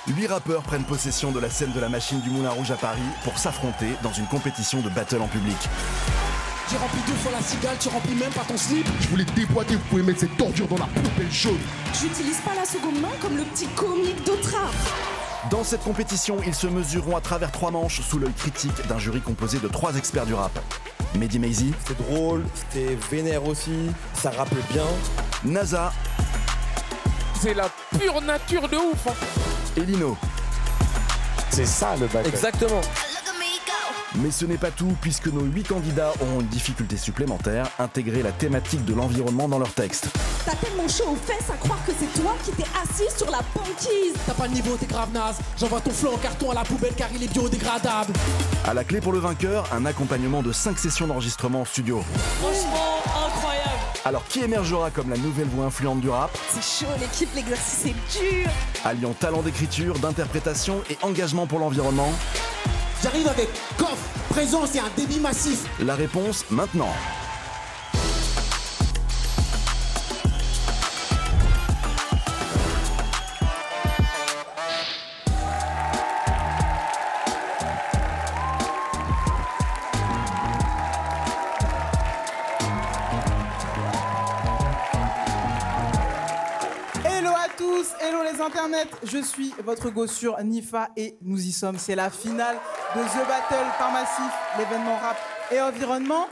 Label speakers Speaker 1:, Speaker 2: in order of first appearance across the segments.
Speaker 1: 8 rappeurs prennent possession de la scène de la machine du Moulin Rouge à Paris pour s'affronter dans une compétition de battle en public.
Speaker 2: J'ai rempli 2 fois la cigale, tu remplis même pas ton slip.
Speaker 3: Je voulais déboîter, vous pouvez mettre cette ordure dans la poubelle jaune.
Speaker 4: J'utilise pas la seconde main comme le petit comique d'Otra.
Speaker 1: Dans cette compétition, ils se mesureront à travers 3 manches sous l'œil critique d'un jury composé de 3 experts du rap. Mehdi Maizi.
Speaker 5: C'était drôle, c'était vénère aussi, ça rappelait bien.
Speaker 1: NASA.
Speaker 6: C'est la pure nature de ouf.
Speaker 1: Et Lino.
Speaker 7: C'est ça le battle.
Speaker 5: Exactement.
Speaker 1: Mais ce n'est pas tout, puisque nos 8 candidats auront une difficulté supplémentaire, intégrer la thématique de l'environnement dans leur texte.
Speaker 4: T'as tellement chaud aux fesses à croire que c'est toi qui t'es assis sur la banquise.
Speaker 2: T'as pas de niveau, t'es grave naze. J'envoie ton flanc en carton à la poubelle car il est biodégradable.
Speaker 1: À la clé pour le vainqueur, un accompagnement de 5 sessions d'enregistrement en studio.
Speaker 4: Franchement, incroyable.
Speaker 1: Alors qui émergera comme la nouvelle voix influente du rap?
Speaker 4: C'est chaud l'équipe, l'exercice est dur.
Speaker 1: Alliant talent d'écriture, d'interprétation et engagement pour l'environnement.
Speaker 2: J'arrive avec coffre, présence et un débit massif.
Speaker 1: La réponse maintenant.
Speaker 8: Hello les internets, je suis votre go sur Nifa et nous y sommes. C'est la finale de The Battle par Massif, l'événement rap et environnement.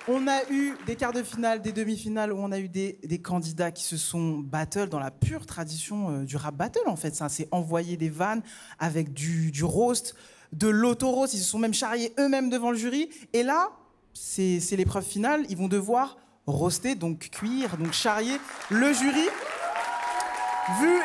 Speaker 8: On a eu des quarts de finale, des demi-finales où on a eu des candidats qui se sont battle dans la pure tradition du rap battle en fait. Ça s'est envoyé des vannes avec du roast, de l'auto-roast. Ils se sont même charriés eux-mêmes devant le jury. Et là, c'est l'épreuve finale. Ils vont devoir roaster, donc cuire, donc charrier le jury. Vu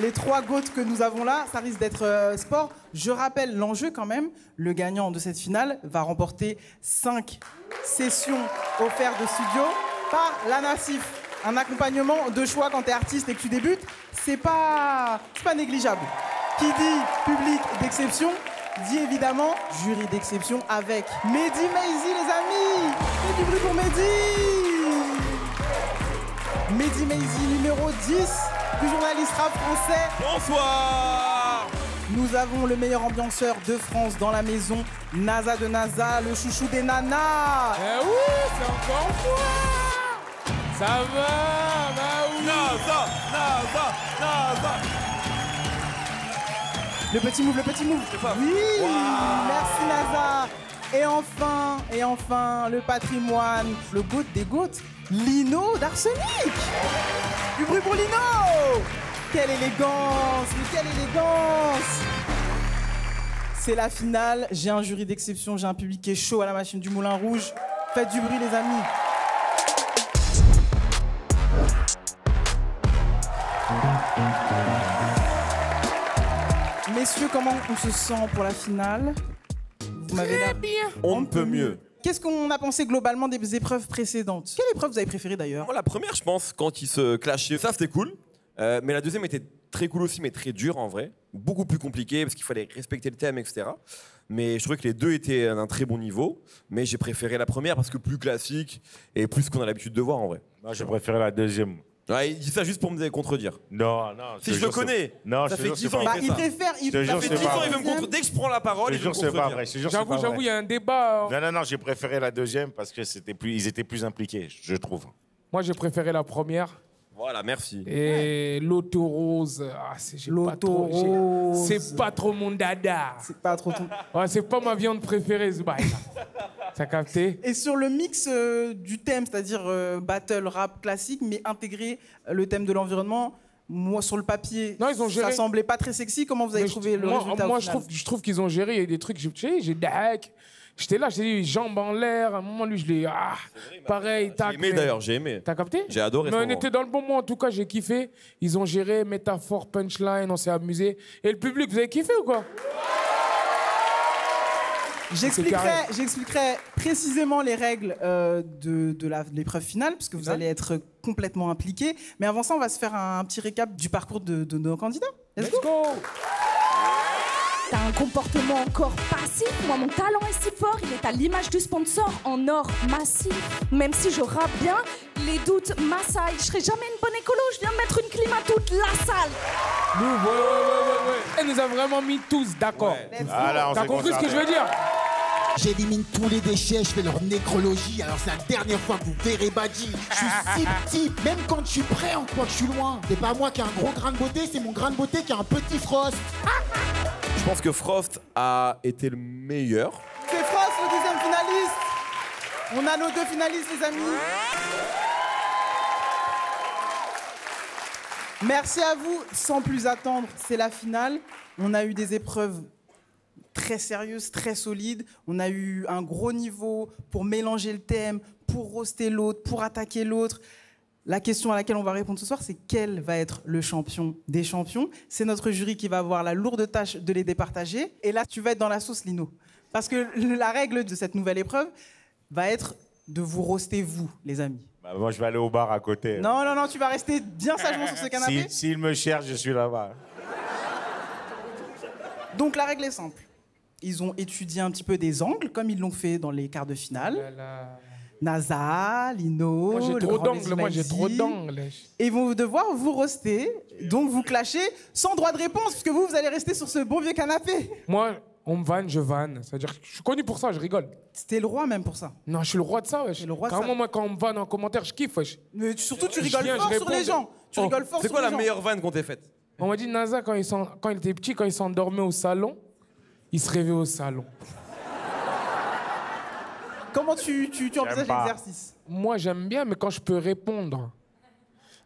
Speaker 8: les trois goats que nous avons là, ça risque d'être sport. Je rappelle l'enjeu quand même. Le gagnant de cette finale va remporter 5 sessions offertes de studio par la Nassif. Un accompagnement de choix quand t'es artiste et que tu débutes, c'est pas négligeable. Qui dit public d'exception, dit évidemment jury d'exception avec Mehdi Maizi, les amis. Faites du bruit pour Mehdi. Mehdi Maizi, numéro 10 du journaliste rap français.
Speaker 5: Bonsoir.
Speaker 8: Nous avons le meilleur ambianceur de France dans la maison, NASA de NASA, le chouchou des nanas.
Speaker 6: Eh oui, c'est encore moi. Ça va, bah oui.
Speaker 5: NASA.
Speaker 8: Le petit move. Oui,
Speaker 5: wow.
Speaker 8: Merci NASA. Et enfin, le patrimoine, le goat des goats, Lino d'Arsenic. Du bruit pour Lino. Quelle élégance, mais quelle élégance. C'est la finale, j'ai un jury d'exception, j'ai un public qui est chaud à la machine du Moulin Rouge. Faites du bruit les amis. Messieurs, comment on se sent pour la finale? Vous m'avez l'air
Speaker 6: bien.
Speaker 5: On ne peut mieux.
Speaker 8: Qu'est-ce qu'on a pensé globalement des épreuves précédentes? Quelle épreuve vous avez préférée d'ailleurs?
Speaker 5: Moi, la première, je pense, quand ils se clashaient, ça c'était cool. Mais la deuxième était très cool aussi, mais très dure en vrai. Beaucoup plus compliquée parce qu'il fallait respecter le thème, etc. Mais je trouvais que les deux étaient d'un très bon niveau. Mais j'ai préféré la première parce que plus classique et plus ce qu'on a l'habitude de voir en vrai.
Speaker 7: Moi, j'ai préféré la deuxième.
Speaker 5: Ouais, il dit ça juste pour me contredire.
Speaker 7: Non.
Speaker 5: Si je le connais.
Speaker 7: Non,
Speaker 5: ça fait 10 ans
Speaker 8: Bah,
Speaker 5: il fait
Speaker 8: il
Speaker 5: ça.
Speaker 8: préfère.
Speaker 5: Ça fait 10 ans il veut me contredire. Dès que je prends la parole, il veut me
Speaker 7: c'est pas
Speaker 5: contredire.
Speaker 7: vrai.
Speaker 6: J'avoue, il y a un débat.
Speaker 7: Non, j'ai préféré la deuxième parce que ils étaient plus impliqués, je trouve.
Speaker 6: Moi, j'ai préféré la première.
Speaker 5: Voilà, merci.
Speaker 6: Et l'auto-rose, c'est pas trop mon dada.
Speaker 8: C'est pas trop ton...
Speaker 6: Ouais, c'est pas ma viande préférée, ce bail. T'as capté?
Speaker 8: Et sur le mix du thème, c'est-à-dire battle rap classique, mais intégrer le thème de l'environnement, moi sur le papier,
Speaker 6: non, ils ont géré.
Speaker 8: Ça semblait pas très sexy. Comment vous avez trouvé le résultat?
Speaker 6: Moi, je trouve qu'ils ont géré. Il y a des trucs, j'ai dac. J'étais là, j'ai dit jambes en l'air. À un moment, lui, je l'ai. Pareil, tac.
Speaker 5: J'ai aimé d'ailleurs, j'ai aimé.
Speaker 6: T'as capté?
Speaker 5: J'ai adoré.
Speaker 6: Mais on était dans le bon moment. En tout cas, j'ai kiffé. Ils ont géré métaphore, punchline, on s'est amusé. Et le public, vous avez kiffé ou quoi?
Speaker 8: J'expliquerai précisément les règles de l'épreuve finale, parce que vous allez être complètement impliqués. Mais avant ça, on va se faire un petit récap du parcours de nos candidats. Let's go.
Speaker 4: T'as un comportement encore passif. Moi, mon talent est si fort, il est à l'image du sponsor en or massif. Même si je rappe bien, les doutes m'assaillent. Je serai jamais une bonne écolo, je viens de mettre une clim à toute la salle.
Speaker 6: elle nous a vraiment mis tous d'accord.
Speaker 7: Ouais. Voilà, on
Speaker 6: T'as
Speaker 7: s'est
Speaker 6: compris ce que je
Speaker 7: concerté.
Speaker 6: veux dire?
Speaker 9: J'élimine tous les déchets, je fais leur nécrologie. Alors c'est la dernière fois que vous verrez Badji. Je suis si petit, même quand je suis près, on croit que je suis loin. C'est pas moi qui ai un gros grain de beauté, c'est mon grain de beauté qui a un petit Frost.
Speaker 5: Je pense que Frost a été le meilleur.
Speaker 8: C'est Frost, le deuxième finaliste. On a nos deux finalistes, les amis. Merci à vous. Sans plus attendre, c'est la finale. On a eu des épreuves très sérieuses, très solides. On a eu un gros niveau pour mélanger le thème, pour roaster l'autre, pour attaquer l'autre. La question à laquelle on va répondre ce soir, c'est quel va être le champion des champions? C'est notre jury qui va avoir la lourde tâche de les départager. Et là, tu vas être dans la sauce, Lino. Parce que la règle de cette nouvelle épreuve va être de vous roaster, vous, les amis.
Speaker 7: Bah, moi, je vais aller au bar à côté.
Speaker 8: Non, non, non, tu vas rester bien sagement sur ce canapé.
Speaker 7: S'il me cherche, je suis là-bas.
Speaker 8: Donc la règle est simple. Ils ont étudié un petit peu des angles, comme ils l'ont fait dans les quarts de finale. NASA, Lino,
Speaker 6: Moi j'ai
Speaker 8: le
Speaker 6: trop
Speaker 8: grand
Speaker 6: d'angles, moi j'ai
Speaker 8: Lazy.
Speaker 6: trop d'angles.
Speaker 8: Et ils vont devoir vous roaster, donc vous clasher sans droit de réponse, puisque vous allez rester sur ce bon vieux canapé.
Speaker 6: Moi, on me vanne, je vanne. C'est-à-dire que je suis connu pour ça, je rigole.
Speaker 8: C'était le roi même pour ça.
Speaker 6: Non, je suis le roi de ça, wesh.
Speaker 8: le roi de
Speaker 6: Carrément,
Speaker 8: ça.
Speaker 6: moi, quand on me vanne en commentaire, je kiffe, wesh.
Speaker 8: Mais surtout, tu
Speaker 6: Je
Speaker 8: rigoles
Speaker 6: viens,
Speaker 8: fort
Speaker 6: je
Speaker 8: sur les
Speaker 6: réponds.
Speaker 8: gens. Tu rigoles fort
Speaker 5: C'est
Speaker 8: sur
Speaker 5: quoi
Speaker 8: les
Speaker 5: la
Speaker 8: gens.
Speaker 5: meilleure vanne qu'on t'ait faite?
Speaker 6: On m'a dit, NASA, quand il était petit, quand il s'endormait au salon, il se réveillait au salon.
Speaker 8: Comment tu envisages
Speaker 7: pas.
Speaker 8: l'exercice?
Speaker 6: Moi, j'aime bien, mais quand je peux répondre.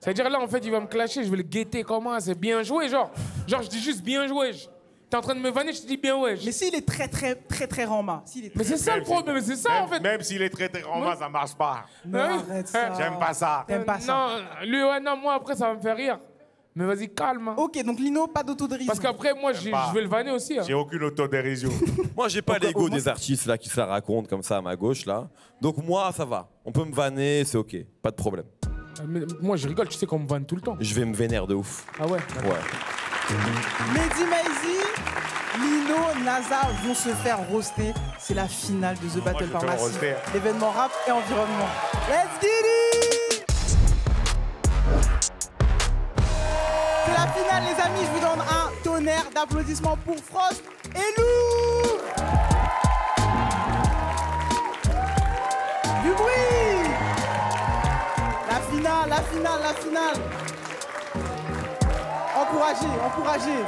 Speaker 6: C'est-à-dire là, en fait, il va me clasher, je vais le guetter comment? C'est bien joué, genre. Genre, je dis juste bien joué. T'es en train de me vanner, je te dis bien ouais.
Speaker 8: Mais s'il est très rama.
Speaker 6: Mais c'est ça le problème, mais c'est ça en fait.
Speaker 7: Même s'il est très roman, ça marche pas.
Speaker 8: Non, arrête ça.
Speaker 7: J'aime pas ça.
Speaker 8: T'aimes pas ça.
Speaker 6: Non, lui, ouais, non, moi après, ça va me faire rire. Mais vas-y, calme. Hein.
Speaker 8: Ok, donc Lino, pas d'autodérision.
Speaker 6: Parce qu'après, moi,
Speaker 7: pas.
Speaker 6: je vais le vanner aussi. Hein.
Speaker 7: J'ai aucune autodérision.
Speaker 5: Moi, j'ai pas l'ego des artistes là qui se la racontent comme ça à ma gauche là. Donc moi, ça va. On peut me vanner, c'est ok, pas de problème.
Speaker 6: Mais moi, je rigole, tu sais qu'on me vanne tout le temps.
Speaker 5: Je vais me vénère de ouf.
Speaker 6: Ah ouais.
Speaker 5: Ouais.
Speaker 8: Mehdi Maizi, Lino, NASA vont se faire roaster. C'est la finale de The Battle
Speaker 7: je
Speaker 8: par
Speaker 7: vais me
Speaker 8: Massif.
Speaker 7: roaster.
Speaker 8: L'événement rap et environnement. Let's get it! C'est la finale, les amis. Je vous donne un tonnerre d'applaudissements pour Frost et Lou! Du bruit! La finale, la finale, la finale. Encouragez, encouragez.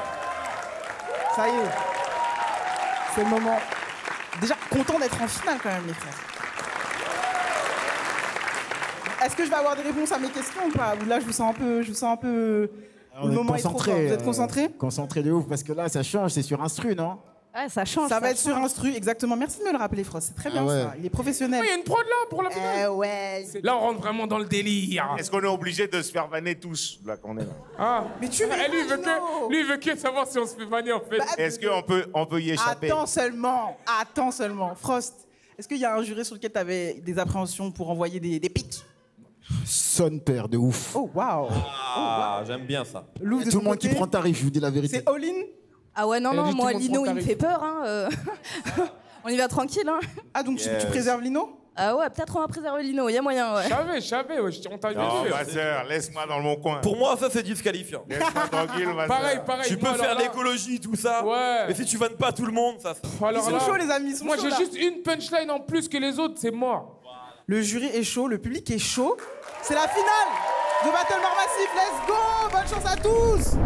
Speaker 8: Ça y est. C'est le moment. Déjà, content d'être en finale quand même, les frères. Est-ce que je vais avoir des réponses à mes questions ou pas? Ou là, je vous sens un peu...
Speaker 9: On
Speaker 8: le
Speaker 9: est
Speaker 8: moment est trop fort.
Speaker 9: concentré.
Speaker 8: Vous êtes concentrés?
Speaker 9: Concentré de ouf, parce que là, ça change, c'est sur instru, non?
Speaker 4: Ouais, ça change.
Speaker 8: Ça va être sur instru, exactement. Merci de me le rappeler, Frost. C'est très bien
Speaker 9: ouais.
Speaker 8: ça. Il est professionnel.
Speaker 6: Il y a une prod là pour la finale.
Speaker 8: Ouais.
Speaker 6: Là, on rentre vraiment dans le délire.
Speaker 7: Est-ce qu'on est obligé de se faire vanner tous, là qu'on est là?
Speaker 6: Ah.
Speaker 8: Mais tu veux
Speaker 6: Eh, lui, il veut
Speaker 8: Lino.
Speaker 6: lui, il veut que savoir si on se fait vanner en fait.
Speaker 8: Bah,
Speaker 7: Est-ce qu'on peut y échapper?
Speaker 8: Attends seulement. Frost, est-ce qu'il y a un juré sur lequel tu avais des appréhensions pour envoyer des pics?
Speaker 9: Sonne père de ouf.
Speaker 8: Oh, waouh.
Speaker 5: Ah, j'aime bien ça.
Speaker 8: Louvre de
Speaker 9: Tout
Speaker 8: ton
Speaker 9: le monde qui
Speaker 8: côté,
Speaker 9: prend tarif, je vous dis la vérité.
Speaker 8: c'est all-in?
Speaker 4: Ah ouais, non,
Speaker 6: Elle a
Speaker 4: non,
Speaker 6: dit
Speaker 4: moi,
Speaker 6: tout le monde
Speaker 4: Lino,
Speaker 6: prend
Speaker 4: il me
Speaker 6: tarif.
Speaker 4: fait peur. Hein, On y va tranquille. Hein.
Speaker 8: Ah, donc tu
Speaker 5: Yes.
Speaker 8: préserves Lino?
Speaker 4: Ah ouais, peut-être on va préserver Lino, il y a moyen, ouais.
Speaker 6: Je savais, ouais, on t'a vu.
Speaker 7: Non, ma sœur, laisse-moi dans mon coin.
Speaker 5: Pour moi, ça c'est disqualifiant.
Speaker 7: Laisse-moi tranquille, ma
Speaker 6: Pareil,
Speaker 7: sœur.
Speaker 6: pareil.
Speaker 5: Tu peux
Speaker 6: moi,
Speaker 5: faire
Speaker 6: alors là-
Speaker 5: l'écologie, tout ça.
Speaker 6: Ouais.
Speaker 5: Mais si tu vannes pas tout le monde, ça.
Speaker 8: Ils
Speaker 6: Alors
Speaker 8: sont
Speaker 6: là,
Speaker 8: chauds, les amis, ils sont
Speaker 6: moi,
Speaker 8: chauds,
Speaker 6: j'ai
Speaker 8: là.
Speaker 6: juste une punchline en plus que les autres, c'est mort.
Speaker 8: Le jury est chaud, le public est chaud. C'est la finale de Battle Bar Massif. Let's go! Bonne chance à tous!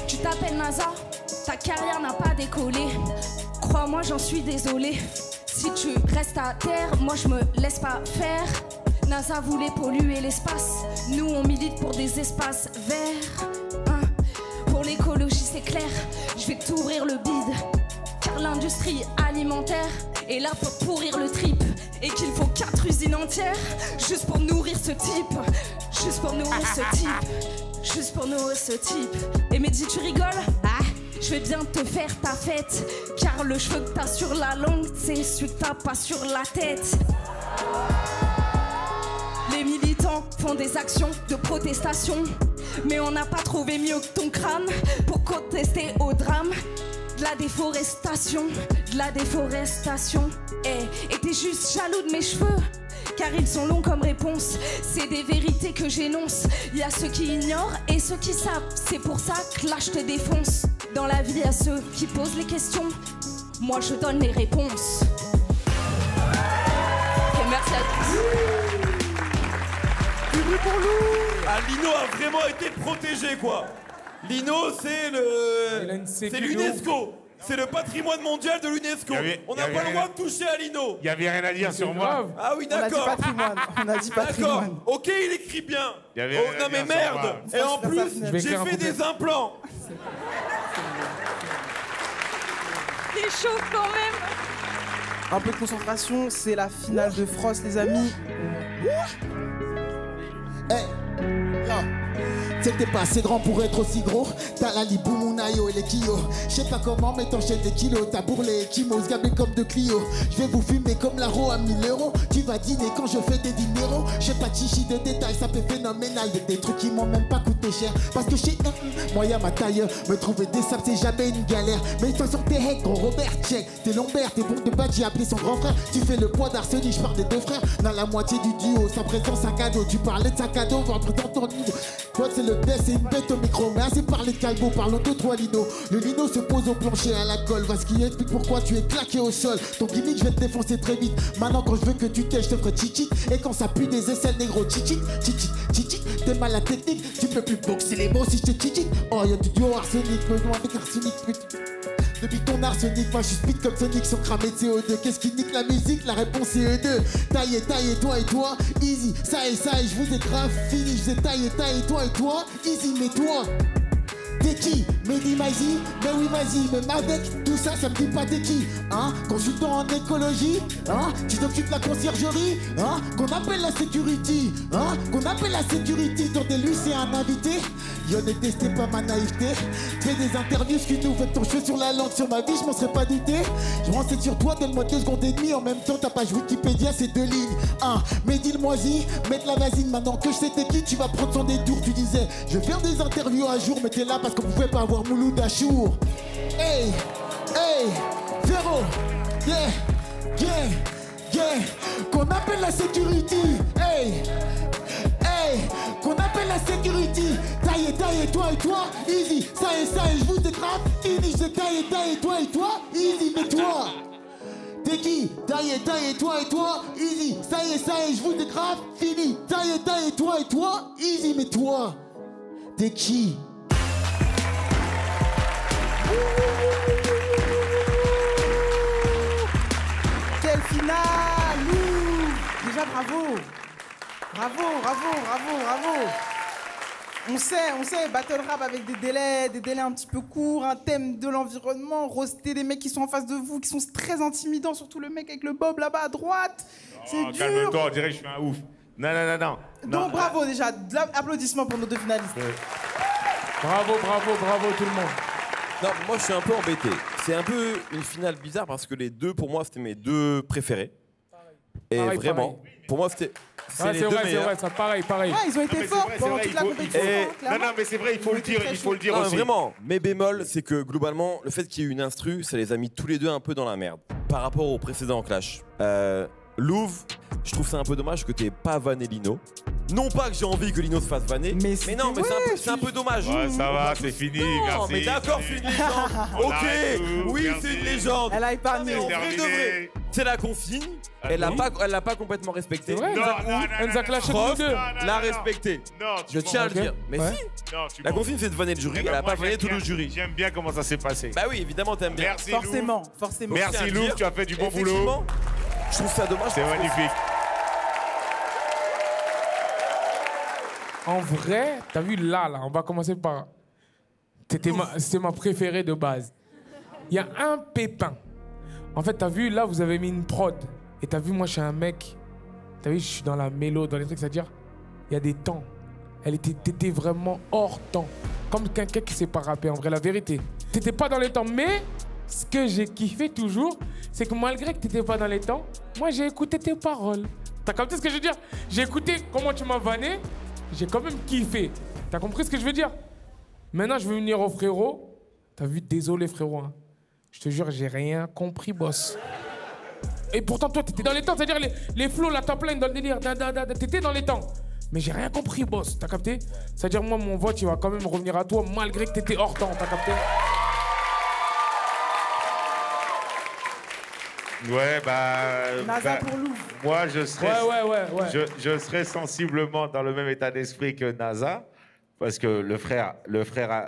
Speaker 4: Tu t'appelles NASA, ta carrière n'a pas décollé. Crois-moi, j'en suis désolée. Si tu restes à terre, moi je me laisse pas faire. NASA voulait polluer l'espace, nous on milite pour des espaces verts. Hein. Pour l'écologie c'est clair, je vais t'ouvrir le bide. Car l'industrie alimentaire est là pour pourrir le trip. Et qu'il faut 4 usines entières juste pour nourrir ce type. Juste pour nourrir ce type. Juste pour nourrir ce type. Et Mehdi, tu rigoles? Ah, je vais bien te faire ta fête. Car le cheveu que t'as sur la langue, c'est celui que t'as pas sur la tête. Les militants font des actions de protestation. Mais on n'a pas trouvé mieux que ton crâne pour contester au drame. De la déforestation, de la déforestation. Et t'es juste jaloux de mes cheveux, car ils sont longs comme réponse. C'est des vérités que j'énonce. Y a ceux qui ignorent et ceux qui savent. C'est pour ça que là je te défonce. Dans la vie, y a ceux qui posent les questions. Moi je donne les réponses. Ok, merci à tous.
Speaker 5: Pour Lou. Ah, Lino a vraiment été protégé, quoi. Lino, c'est l'UNESCO. C'est le patrimoine mondial de l'UNESCO. On n'a pas le droit de toucher à Lino.
Speaker 7: Il n'y avait rien à dire sur moi.
Speaker 5: Ah oui, d'accord.
Speaker 8: On a dit patrimoine. On a dit patrimoine.
Speaker 5: D'accord. Ok, il écrit bien. Oh, non mais merde. Et en plus, j'ai fait des implants.
Speaker 4: C'est chaud quand même.
Speaker 8: Un peu de concentration, c'est la finale de Frost, les amis.
Speaker 9: Hey, yo. C'est que t'es pas assez grand pour être aussi gros. T'as la libou, mon ayo et les kio. J'sais pas comment, mais t'enchaînes des kilos. T'as bourré les kimos, gabé comme de Clio. J'vais vous fumer comme la roue à 1000 euros. Tu vas dîner quand je fais des dineros. J'sais pas de chichi de détails, ça fait phénoménal. Y'a des trucs qui m'ont même pas coûté cher. Parce que chez moi y'a ma taille. Me trouver des sables, c'est jamais une galère. Mais toi sur tes heads, gros Robert, check. T'es Lambert, t'es bon de bas, j'ai appelé son grand frère. Tu fais le poids d'Arseny, j'parle des deux frères. Dans la moitié du duo, sa présence un cadeau. Tu parlais de sa cadeau, vendre dans ton niveau. Toi c'est le best, c'est une bête au micro. Mais assez parler de calbo, parlons de toi Lino. Le Lino se pose au plancher à la colle. Voici qui explique pourquoi tu es claqué au sol. Ton gimmick, je vais te défoncer très vite. Maintenant quand je veux que tu t'aies, je te ferai chichit. Et quand ça pue des aisselles négro, chichit, chichit, chichit. T'es mal à technique, tu peux plus boxer les mots si je te chichit. Oh y'a du duo arsenic, besoin avec arsenic, putain. Depuis ton arsenic, moi je suis speed comme Sonic sans cramer de CO2. Qu'est-ce qui nique la musique? La réponse est E2. Taille, toi et toi, easy. Ça et je vous ai grave fini. Je vous ai taille, toi et toi, easy, mais toi. T'es qui? Mehdi Maizi? Mais oui vas-y, même avec tout ça, ça me dit pas t'es qui? Hein? Consultant en écologie? Hein? Tu t'occupes de la conciergerie? Hein? Qu'on appelle la sécurité? Hein? Qu'on appelle la sécurité? Dans des lycéens invités? Yo ne testez pas ma naïveté. Fais des interviews, ce nous fait ton cheveu sur la langue. Sur ma vie, je m'en serais pas douté. Je renseigne sur toi, donne-moi 2 secondes et demie. En même temps, ta page Wikipédia, c'est 2 lignes. Mehdi le moisi, mets de la vasine. Maintenant que je sais t'es qui, tu vas prendre son détour. Tu disais, je vais faire des interviews un jour, mais t'es là parce qu'on pouvait pas avoir Mouloud Achour. Hey, Véro, yeah, qu'on appelle la sécurité. Hey, qu'on appelle la sécurité. Taille, toi et toi, easy. Ça et je vous détrape. Fini, je taille, toi et toi, easy, mais toi. T'es qui? Taille, toi et toi, easy. Ça et je vous détrape. Fini, taille, toi et toi, easy, mais toi. T'es qui?
Speaker 8: Quelle finale! Déjà bravo! Bravo! On sait, battle rap avec des délais un petit peu courts, un thème de l'environnement, roaster des mecs qui sont en face de vous, qui sont très intimidants, surtout le mec avec le bob là-bas à droite. C'est dur.
Speaker 7: Calme-toi, on dirait que je suis un ouf. Non.
Speaker 8: Donc bravo déjà, applaudissements pour nos 2 finalistes.
Speaker 6: Bravo tout le monde.
Speaker 5: Non, moi je suis un peu embêté. C'est un peu une finale bizarre parce que les deux, pour moi, c'était mes 2 préférés. Et
Speaker 6: Pareil,
Speaker 5: vraiment, pour moi, c'était.
Speaker 6: C'est
Speaker 5: les 2 meilleurs.
Speaker 6: c'est vrai, ça pareil.
Speaker 8: Ouais, ils ont été forts pendant toute la compétition.
Speaker 7: Non, mais c'est vrai, il faut le dire
Speaker 5: Non,
Speaker 7: aussi.
Speaker 5: vraiment, mes bémols, c'est que globalement, le fait qu'il y ait eu une instru, ça les a mis tous les 2 un peu dans la merde. Par rapport au précédent clash. Louv, je trouve ça un peu dommage que t'aies pas vanné Lino. Non pas que j'ai envie que Lino se fasse vanner, mais non, mais c'est un peu dommage.
Speaker 7: Ouais, ça va, c'est fini,
Speaker 5: non,
Speaker 7: merci.
Speaker 5: mais d'accord, c'est une légende. Ok, oui, c'est une légende.
Speaker 8: Elle a épargné.
Speaker 5: En vrai de vrai, c'est la consigne. Elle l'a pas complètement respectée.
Speaker 6: C'est vrai, elle nous a clashé tous les
Speaker 5: Frost
Speaker 6: 2.
Speaker 5: l'a respectée.
Speaker 7: Non,
Speaker 5: Je tiens à le dire. Mais
Speaker 6: Ouais.
Speaker 5: si,
Speaker 7: Non, tu
Speaker 5: la
Speaker 7: mens.
Speaker 5: consigne c'est de vanner le jury, elle a pas vanné tout le jury.
Speaker 7: J'aime bien comment ça s'est passé.
Speaker 5: Bah oui, évidemment, t'aimes bien.
Speaker 7: Merci Lou.
Speaker 8: Forcément.
Speaker 7: Merci Lou, tu as fait du bon boulot.
Speaker 5: Effectivement, je trouve ça dommage.
Speaker 7: C'est magnifique.
Speaker 6: En vrai, t'as vu là, on va commencer par... C'était ma préférée de base. Il y a un pépin. En fait, t'as vu, là, vous avez mis une prod. Et t'as vu, moi, je suis un mec. T'as vu, je suis dans la mélo, dans les trucs, c'est-à-dire, il y a des temps. T'étais vraiment hors temps. Comme quelqu'un qui sait pas rapper, en vrai, la vérité. T'étais pas dans les temps, mais ce que j'ai kiffé toujours, c'est que malgré que t'étais pas dans les temps, moi, j'ai écouté tes paroles. T'as capté ce que je veux dire? J'ai écouté comment tu m'as vanné, j'ai quand même kiffé. T'as compris ce que je veux dire? Maintenant, je vais venir au frérot. T'as vu, désolé frérot. Hein. Je te jure, j'ai rien compris, boss. Et pourtant, toi, t'étais dans les temps, c'est-à-dire les flows, la top line dans le délire, t'étais dans les temps. Mais j'ai rien compris, boss, t'as capté? C'est-à-dire, moi, mon vote, il va quand même revenir à toi, malgré que t'étais hors temps, t'as capté?
Speaker 7: Ouais,
Speaker 8: NASA pour Louvre.
Speaker 7: Moi, je serais,
Speaker 6: Ouais.
Speaker 7: je serais sensiblement dans le même état d'esprit que NASA, parce que le frère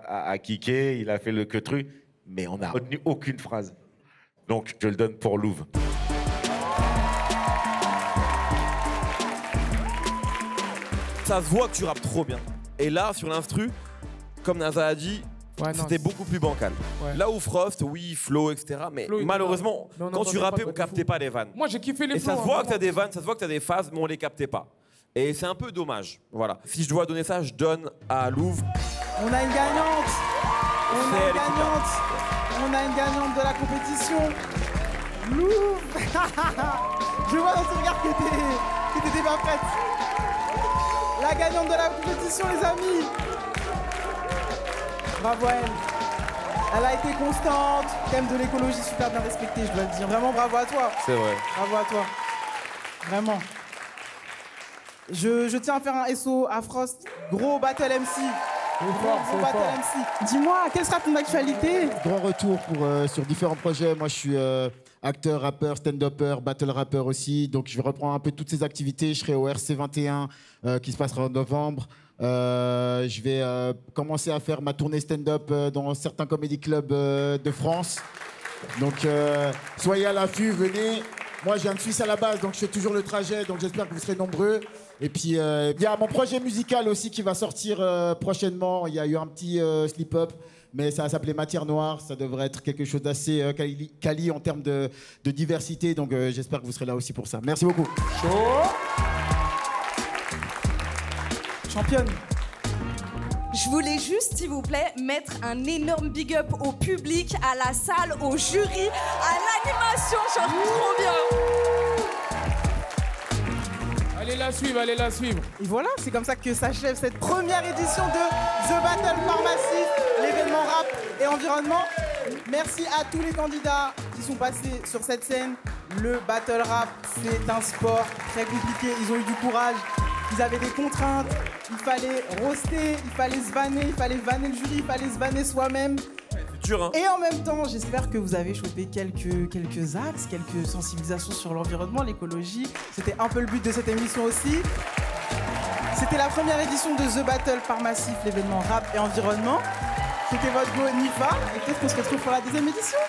Speaker 7: a kické, il a fait le queutru, mais on n'a retenu aucune phrase. Donc, je le donne pour Louvre.
Speaker 5: Ça se voit que tu rappes trop bien. Et là, sur l'instru, comme NASA a dit, c'était beaucoup plus bancal.
Speaker 6: Ouais.
Speaker 5: Là où Frost, oui, flow, etc. Mais
Speaker 6: Flow,
Speaker 5: malheureusement,
Speaker 6: non,
Speaker 5: quand tu rappais, on captait pas les vannes.
Speaker 6: Moi, j'ai kiffé les
Speaker 5: Et
Speaker 6: flows.
Speaker 5: ça se voit que t'as des vannes, ça se voit que t'as des phases, mais on les captait pas. Et c'est un peu dommage. Voilà. Si je dois donner ça, je donne à Louvre.
Speaker 8: On a une gagnante. On a
Speaker 5: C'est
Speaker 8: une gagnante. On a une gagnante de la compétition. Louvre. Je vois dans ton regard que t'étais pas prête. La gagnante de la compétition, les amis. Bravo à elle. Elle a été constante. Thème de l'écologie super bien respecté, je dois le dire. Vraiment bravo à toi.
Speaker 5: C'est vrai.
Speaker 8: Bravo à toi. Vraiment. Je tiens à faire un SO à Frost. Gros battle MC. Gros battle MC. Dis-moi, quelle sera ton actualité?
Speaker 9: Grand retour sur différents projets. Moi, je suis acteur, rappeur, stand-upper, battle rapper aussi. Donc, je vais reprendre un peu toutes ces activités. Je serai au RC21 qui se passera en novembre. Je vais commencer à faire ma tournée stand-up dans certains comedy clubs de France. Donc, soyez à l'affût, venez. Moi, je viens de Suisse à la base, donc je fais toujours le trajet. Donc, j'espère que vous serez nombreux. Et puis, il y a mon projet musical aussi qui va sortir prochainement. Il y a eu un petit slip-up, mais ça s'appelait Matière Noire. Ça devrait être quelque chose d'assez quali en termes de diversité. Donc, j'espère que vous serez là aussi pour ça. Merci beaucoup.
Speaker 8: Championne.
Speaker 4: Je voulais juste, s'il vous plaît, mettre un énorme big up au public, à la salle, au jury, à l'animation. Genre, trop bien.
Speaker 6: Allez la suivre, allez la suivre.
Speaker 8: Et voilà, c'est comme ça que s'achève cette première édition de The Battle par Massif, l'événement rap et environnement. Merci à tous les candidats qui sont passés sur cette scène. Le battle rap, c'est un sport très compliqué. Ils ont eu du courage, ils avaient des contraintes. Il fallait roaster, il fallait se vanner, il fallait vanner le jury, il fallait se vanner soi-même.
Speaker 5: C'est dur, hein.
Speaker 8: Et en même temps, j'espère que vous avez chopé quelques axes, quelques sensibilisations sur l'environnement, l'écologie. C'était un peu le but de cette émission aussi. C'était la première édition de The Battle par Massif, l'événement rap et environnement. C'était votre go Nifa, et peut-être qu'on se retrouve pour la deuxième édition.